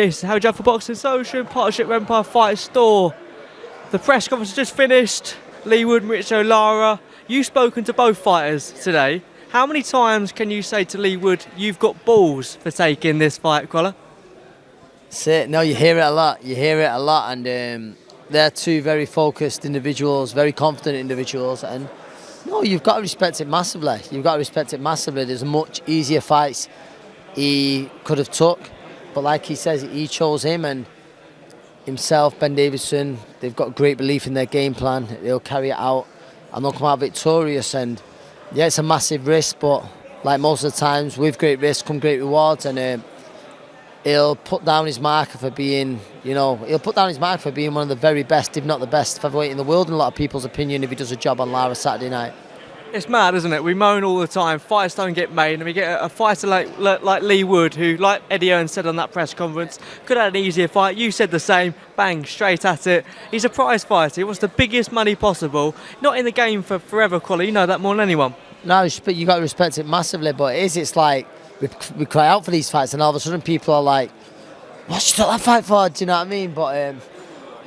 this. How Judd for Boxing Social, partnership with Empire Fight Store. The press conference has just finished. Leigh, Mauricio, Lara. You've spoken to both fighters today. How many times can you say to Leigh, you've got balls for taking this fight, Crolla? No, you hear it a lot. You hear it a lot, and they're two very focused individuals, very confident individuals, and no, you've got to respect it massively. You've got to respect it massively. There's much easier fights he could have took, but like he says, he chose him, and himself, Ben Davison, they've got great belief in their game plan. They'll carry it out, and they'll come out victorious. And yeah, it's a massive risk, but like most of the times, with great risk come great rewards, and he'll put down his marker for being, one of the very best, if not the best featherweight in the world, in a lot of people's opinion, if he does a job on Lara Saturday night. It's mad, isn't it? We moan all the time, fights don't get made, and we get a fighter like Leigh Wood, who, like Eddie Owens said on that press conference, could have had an easier fight. You said the same, bang, straight at it. He's a prize fighter, he wants the biggest money possible. Not in the game for forever, Crolla, you know that more than anyone. No, you've got to respect it massively, but it's like, we cry out for these fights, and all of a sudden people are like, "What's you took that fight for?" Do you know what I mean? But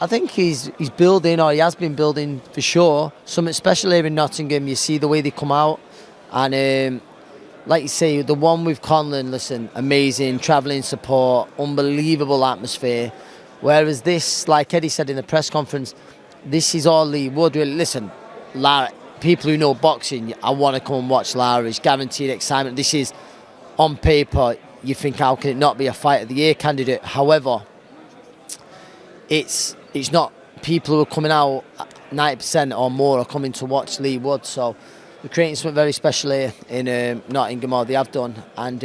I think he's building, or he has been building for sure, something special here in Nottingham. You see the way they come out, and like you say, the one with Conlon, listen, amazing, travelling support, unbelievable atmosphere. Whereas this, like Eddie said in the press conference, this is all Leigh Wood. Really, listen, Lara, people who know boxing, I want to come and watch Lara. It's guaranteed excitement. This is, on paper, you think, how can it not be a Fight of the Year candidate? However, it's not. People who are coming out, 90% or more are coming to watch Leigh Wood. So we're creating something very special here in Nottingham, or they have done. And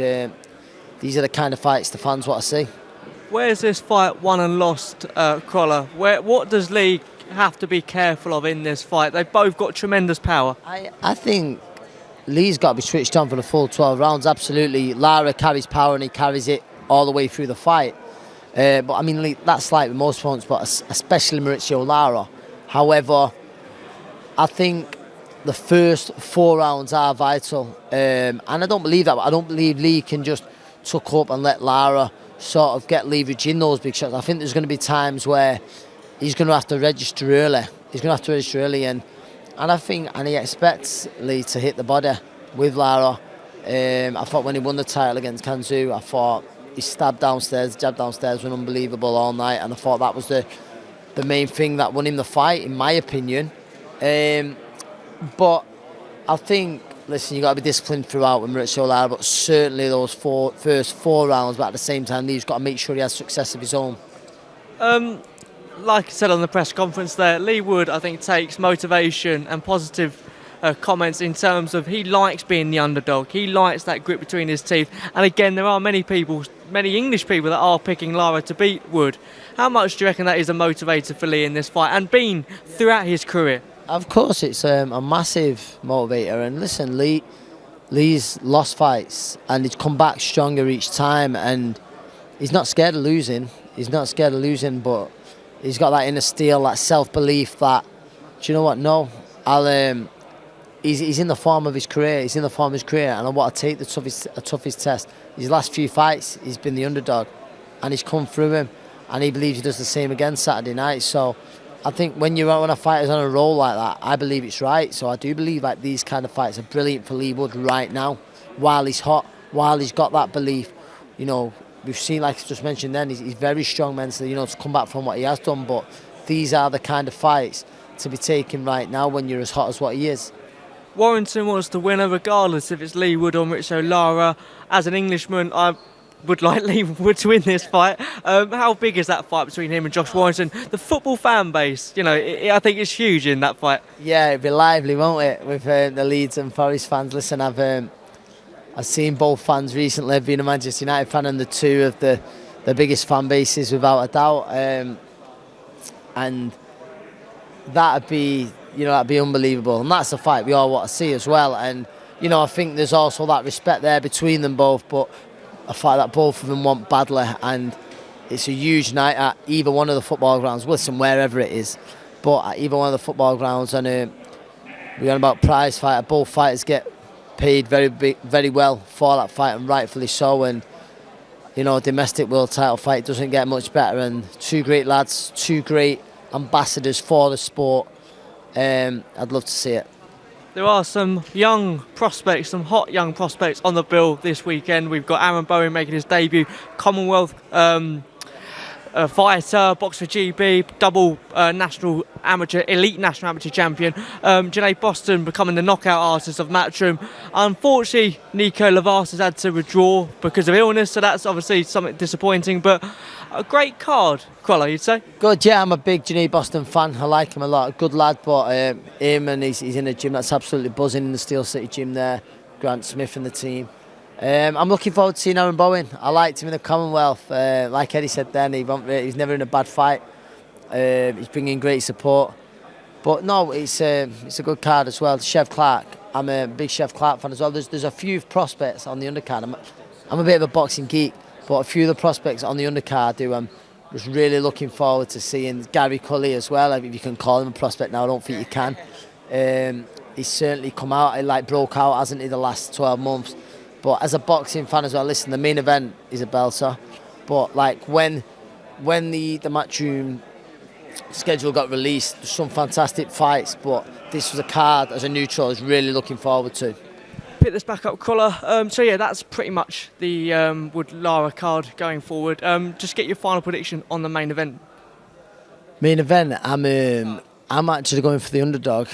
these are the kind of fights the fans want to see. Where's this fight won and lost, Crolla? What does Leigh have to be careful of in this fight? They've both got tremendous power. I think Leigh's got to be switched on for the full 12 rounds, absolutely. Lara carries power and he carries it all the way through the fight. But I mean, Leigh, that's like with most opponents, but especially Mauricio Lara. However, I think the first 4 rounds are vital. And I don't believe that, but I don't believe Leigh can just tuck up and let Lara sort of get leverage in those big shots. I think there's going to be times where he's going to have to register early. And he expects Leigh to hit the body with Lara. I thought when he won the title against Kanzu, I thought his jab downstairs was unbelievable all night, and I thought that was the main thing that won him the fight, in my opinion. But I think, listen, you've got to be disciplined throughout with Mauricio Lara, but certainly those first 4 rounds, but at the same time, Leigh's got to make sure he has success of his own. Like I said on the press conference there, Leigh Wood, I think, takes motivation and positive comments in terms of he likes being the underdog. He likes that grit between his teeth. And again, there are many English people that are picking Lara to beat Wood. How much do you reckon that is a motivator for Leigh in this fight, and been throughout his career? Of course, it's a massive motivator. And listen, Leigh's lost fights, and he's come back stronger each time. And he's not scared of losing. But he's got that inner steel, that self-belief that, do you know what? No, he's in the form of his career. And I want to take the toughest test. His last few fights, he's been the underdog, and he's come through him. And he believes he does the same again Saturday night. So I think when a fighter's on a roll like that, I believe it's right. So I do believe like these kind of fights are brilliant for Leigh Wood right now, while he's hot, while he's got that belief. You know, we've seen, like I just mentioned then, he's very strong mentally, to come back from what he has done. But these are the kind of fights to be taken right now when you're as hot as what he is. Warrington wants the winner regardless if it's Leigh Wood or Mauricio Lara. As an Englishman, I would like Leigh Wood to win this fight. How big is that fight between him and Josh Warrington? The football fan base, I think it's huge in that fight. Yeah, it'd be lively, won't it, with the Leeds and Forest fans. Listen, I've seen both fans recently. I've been a Manchester United fan, and the two of the biggest fan bases without a doubt. And that'd be unbelievable. And that's a fight we all want to see as well. And I think there's also that respect there between them both, but a fight that both of them want badly, and it's a huge night at either one of the football grounds. Listen, wherever it is, but at either one of the football grounds. And we're on about prize fight. Both fighters get paid very well for that fight, and rightfully so. And you know, domestic world title fight doesn't get much better, and two great lads, two great ambassadors for the sport. I'd love to see it. There are some young prospects, some hot young prospects on the bill this weekend. We've got Aaron Bowen making his debut, Commonwealth fighter, box for GB, double elite national amateur champion. Janae Boston becoming the knockout artist of Matchroom. Unfortunately, Nico Lavas has had to withdraw because of illness, so that's obviously something disappointing, but a great card, Crolla, you'd say? Good, yeah, I'm a big Janae Boston fan. I like him a lot. Good lad, but him and he's in a gym that's absolutely buzzing in the Steel City gym there. Grant Smith and the team. I'm looking forward to seeing Aaron Bowen. I liked him in the Commonwealth. Like Eddie said then, he's never in a bad fight. He's bringing great support. But no, it's a good card as well. Chef Clark, I'm a big Chef Clark fan as well. There's a few prospects on the undercard. I'm a bit of a boxing geek, but a few of the prospects on the undercard who I'm just really looking forward to seeing. Gary Cully as well, if you can call him a prospect now, I don't think you can. He's certainly come out, he broke out, hasn't he, the last 12 months. But as a boxing fan as well, listen, the main event is a belter. But like when the Matchroom schedule got released, there's some fantastic fights, but this was a card as a neutral I was really looking forward to. Pick this back up, Crolla. So yeah, that's pretty much the Wood Lara card going forward. Just get your final prediction on the main event. Main event, I'm actually going for the underdog,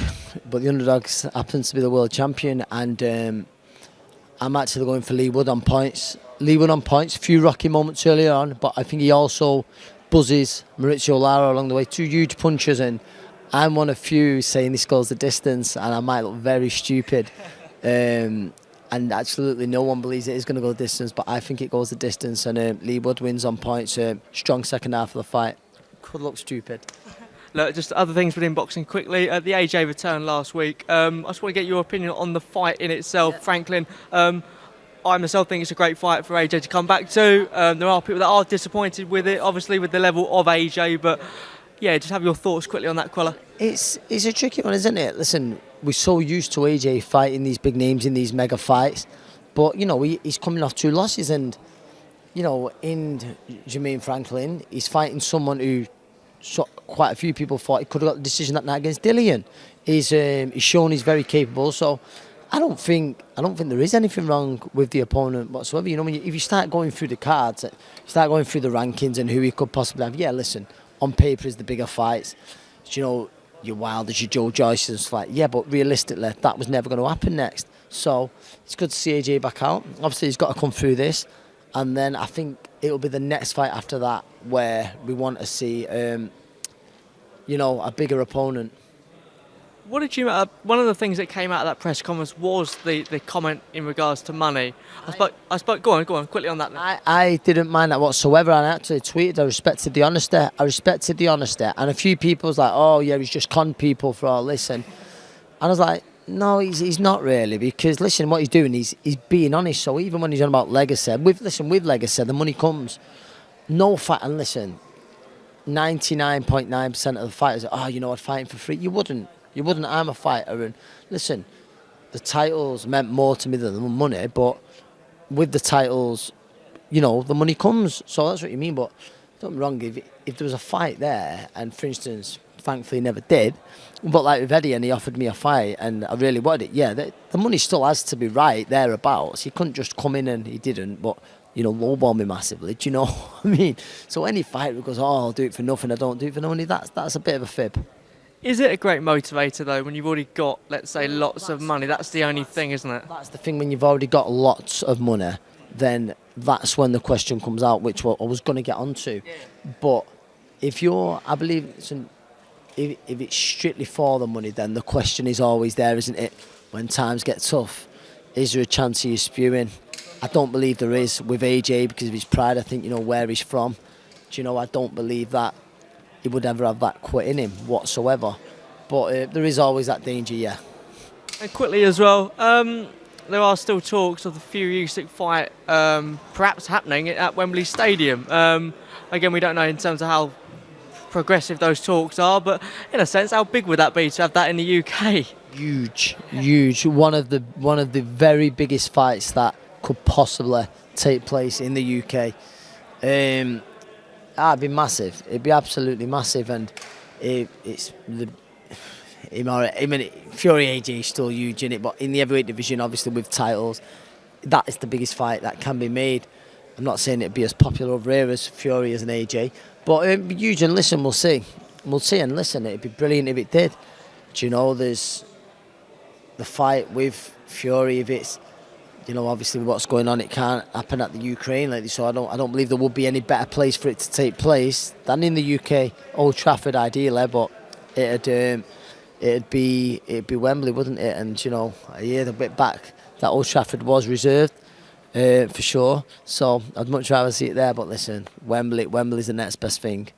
but the underdog happens to be the world champion, and I'm actually going for Leigh Wood on points. Leigh Wood on points, a few rocky moments earlier on, but I think he also buzzes Mauricio Lara along the way. Two huge punches, and I'm one of few saying this goes the distance, and I might look very stupid. And absolutely no one believes it is going to go the distance, but I think it goes the distance, and Leigh Wood wins on points. Strong second half of the fight. Could look stupid. Look, just other things within boxing quickly. The AJ return last week. I just want to get your opinion on the fight in itself, Franklin. I myself think it's a great fight for AJ to come back to. There are people that are disappointed with it, obviously with the level of AJ, but yeah, just have your thoughts quickly on that, Crolla. It's a tricky one, isn't it? Listen, we're so used to AJ fighting these big names in these mega fights, but you know he's coming off 2 losses, and you know in Jermaine Franklin he's fighting someone who quite a few people thought he could have got the decision that night against Dillian. He's shown he's very capable, so I don't think there is anything wrong with the opponent whatsoever. You know, if you start going through the cards, you start going through the rankings and who he could possibly have. Yeah, listen, on paper is the bigger fights. You know, your Wilders, your Joe Joyce and stuff like. Yeah, but realistically, that was never going to happen next. So it's good to see AJ back out. Obviously, he's got to come through this, and then I think it'll be the next fight after that where we want to see, you know, a bigger opponent. What did you? One of the things that came out of that press conference was the comment in regards to money. I spoke. Go on, quickly on that. Then. I didn't mind that whatsoever. I actually tweeted. I respected the honesty. And a few people was like, "Oh yeah, he's just conned people for all this." And I was like, "No, he's not really, because listen, what he's doing, he's being honest. So even when he's on about legacy, with legacy, the money comes. No fight, and listen, 99.9% of the fighters, you know, I'd fight for free. You wouldn't. I'm a fighter, and listen, the titles meant more to me than the money, but with the titles, you know, the money comes. So that's what you mean. But don't get me wrong, if there was a fight there, and for instance, thankfully never did, but like with Eddie and he offered me a fight and I really wanted it, yeah, the money still has to be right thereabouts. He couldn't just come in, and he didn't, but you know, lowball me massively. Do you know what I mean? So any fighter who goes, I'll do it for nothing, I don't do it for no money, that's a bit of a fib. Is it a great motivator though, when you've already got, let's say, lots of money? That's the only thing, isn't it? That's the thing, when you've already got lots of money, then that's when the question comes out, which I was going to get onto. Yeah. But if it's strictly for the money, then the question is always there, isn't it? When times get tough, is there a chance of you spewing? I don't believe there is with AJ because of his pride. I think, you know, where he's from. Do you know, I don't believe that he would ever have that quit in him whatsoever. But there is always that danger, yeah. And quickly as well, there are still talks of the Fury Usyk fight perhaps happening at Wembley Stadium. Again, we don't know in terms of how progressive those talks are, but in a sense, how big would that be to have that in the UK? Huge. One of the very biggest fights that could possibly take place in the UK. It'd be massive. It'd be absolutely massive, and it's the. I mean, Fury AJ is still huge in it, but in the heavyweight division, obviously with titles, that is the biggest fight that can be made. I'm not saying it'd be as popular over here as Fury as an AJ, but it'd be huge. And listen, we'll see. We'll see and listen. It'd be brilliant if it did. Do you know, there's the fight with Fury. If it's, you know, obviously what's going on, it can't happen at the Ukraine lately. So I don't believe there would be any better place for it to take place than in the UK, Old Trafford, ideally. But it'd be Wembley, wouldn't it? And you know, a year a bit back, that Old Trafford was reserved for sure. So I'd much rather see it there. But listen, Wembley's the next best thing.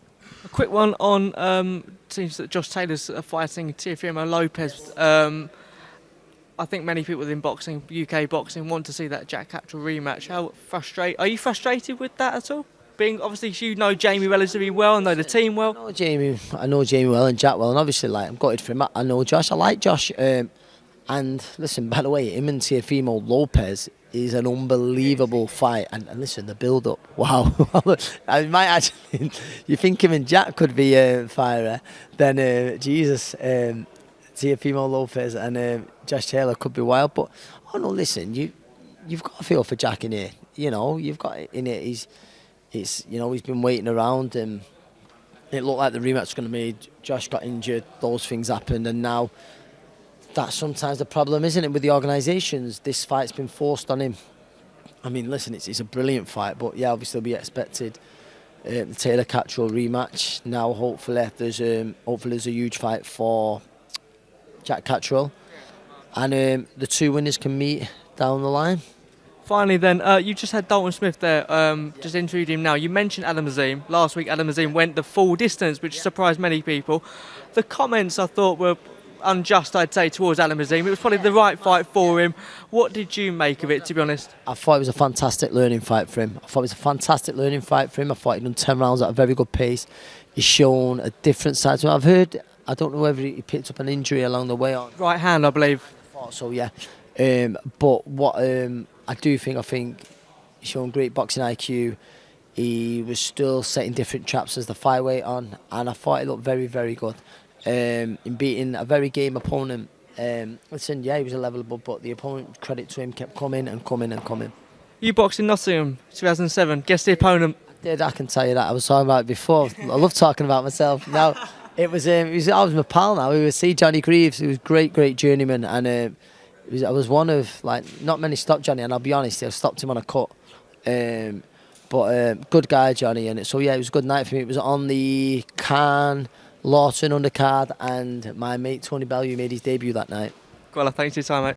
A quick one on seems that Josh Taylor's fighting Teofimo Lopez. I think many people in boxing, UK boxing, want to see that Jack Catterall rematch. Are you frustrated with that at all? Being obviously you know Jamie relatively well and know the team well. I know Jamie well and Jack well, and obviously like I'm gutted for him. I know Josh. I like Josh. And listen, by the way, him and Teofimo Lopez is an unbelievable fight. And listen, the build-up, wow. I might actually, you think him and Jack could be fire, then Jesus, Teofimo Lopez and Josh Taylor could be wild. But oh no, listen, you've got to feel for Jack in here. You know, you've got it in it. He's been waiting around, and it looked like the rematch was going to be. Josh got injured, those things happened, and now that's sometimes the problem, isn't it, with the organisations? This fight's been forced on him. I mean, listen, it's a brilliant fight, but yeah, obviously we expected the Taylor Catterall rematch. Now, hopefully, there's a huge fight for Jack Catterall, and the two winners can meet down the line. Finally then, you just had Dalton Smith there, just interviewed him now. You mentioned Adam Azim. Last week Adam Azim went the full distance, which surprised many people. The comments I thought were unjust, I'd say, towards Adam Azim. It was probably the right fight for him. What did you make of it, to be honest? I thought it was a fantastic learning fight for him. I thought he done 10 rounds at a very good pace. He's shown a different side to him. I don't know whether he picked up an injury along the way. Right hand, I believe. I thought so, yeah. But what I think he's shown great boxing IQ. He was still setting different traps as the fight went on, and I thought he looked very, very good in beating a very game opponent. Listen, yeah, he was a level above, but the opponent, credit to him, kept coming and coming and coming. You boxed in Nottingham, 2007. Guess the opponent. I can tell you that. I was talking about it before. I love talking about myself. Now, I was my pal now. We would see Johnny Greaves. He was great journeyman, and I was one of, like, not many stopped Johnny, and I'll be honest, I stopped him on a cut. But good guy, Johnny, and so yeah, it was a good night for me. It was on the Khan Lawton undercard, and my mate Tony Bellew made his debut that night. Well, thanks for your time, mate.